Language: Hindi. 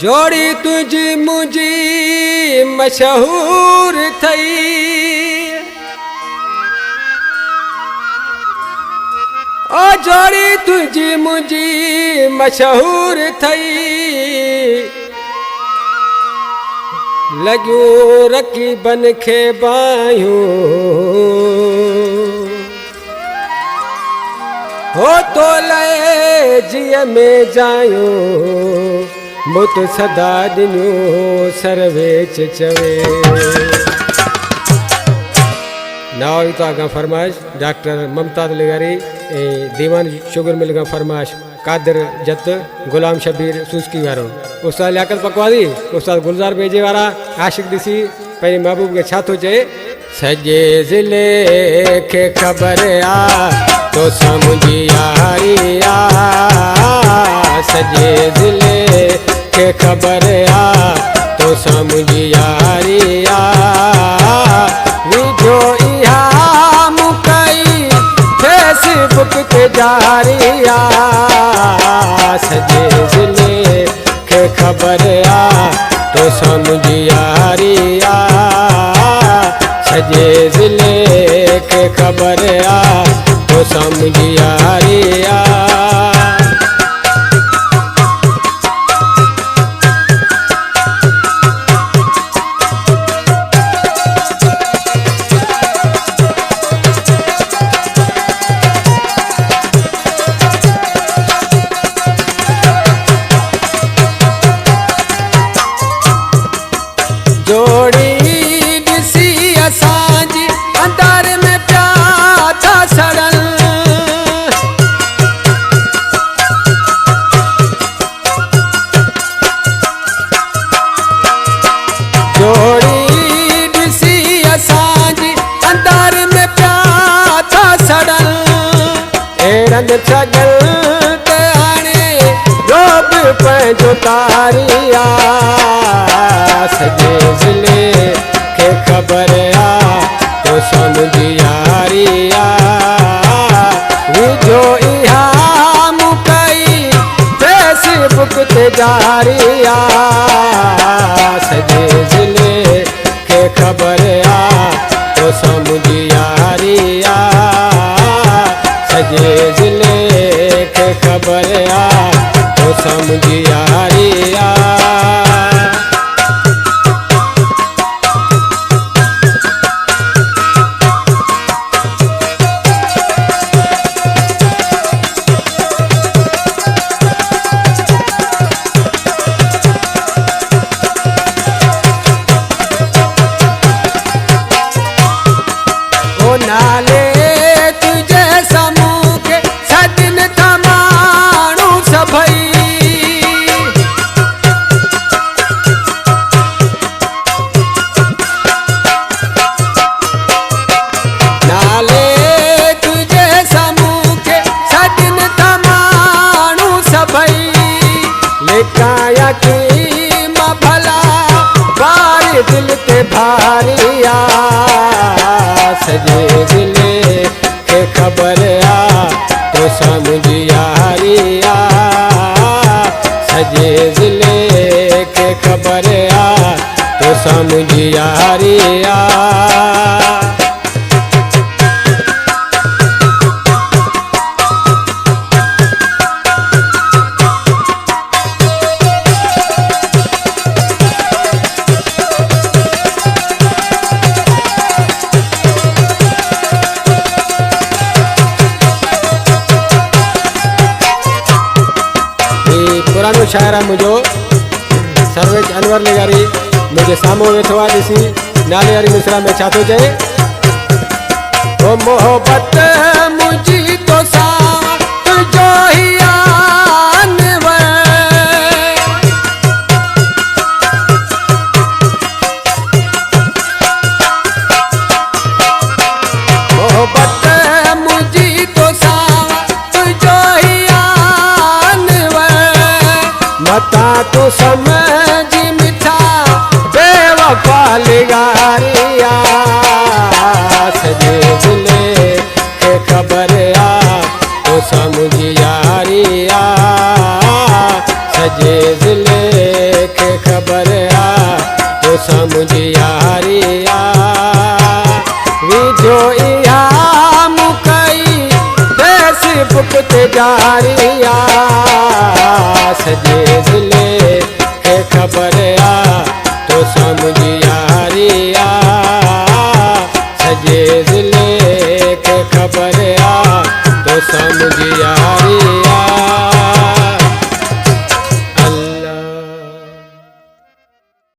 जोड़ी तुझी मुझी मशहूर थई, ओ जोड़ी तुझी मुझी मशहूर थई, लॻियूं रकीबन खे बायूं, हो तो लए जीअ में जायूं, मुत सदा ॾिनियूं सरवेच चवे। नाविता का फरमाइश डॉक्टर ममताज लिगारी दीवान शुगर मिल का फरमाइश कादिर जत गुलाम शबीर सूसकी वारो उस्ताद लियाकत पकवादी उस्ताद गुलजार बेजे वारा आशिक दिसी पे महबूब के छा थो चए। सजे ज़िले के खबर आ तो समझी यारी आ, सजे ज़िले के खबर आ तो समझी यारी आ, वीडियो इहा मुकई फेसबुक ते जारी आ, सजे ज़िले के खबर आ तो समझी यारी आ, सजे ज़िले के खबर आ तो समझी यारी आ। जोड़ी ॾिसी असांजी अंदर में प्या था सड़न, जोड़ी ॾिसी असांजी अंदर में प्या था सड़न, अहिड़नि छगल ते हाणे रोब पंहिंजो तारी आ, सजे ज़िले के खबर आ तो समझी यारी आ, वीडियो इहा मुकई फेसबुक ते जारी आ, सजे ज़िले के खबर आ तो समझी यारी आ, सजे ज़िले के खबर आ तो समझी यारी आ। नाले तुझे समूह के सदिन तमाणू सभई, नाले तुझे समूह के सदिन तमाणू सभई, लिकाया की मां भला बार दिल ते भारी आ, सजे ज़िले के खबर आ तो समझी यारी आ, सजे ज़िले के खबर आ तो समझी यारी आ। पुरानो शायर आहे मुंहिंजो सर्वेज अनवर लिगारी मुंहिंजे साम्हूं वेठो आहे, ॾिसी नाले वारी मिसरा में छा थो चए। ओ मोहबत मुंहिंजी तोसां तुंहिंजो ई आनवर, मोहबत मुंहिंजी तोसां तुंहिंजो ई आनवर, मता तू समझी मिठा बेवफा लिगारी आ, सजे ज़िले के खबर आ तो समझी यारी आ, सजे ज़िले के यारिया सजे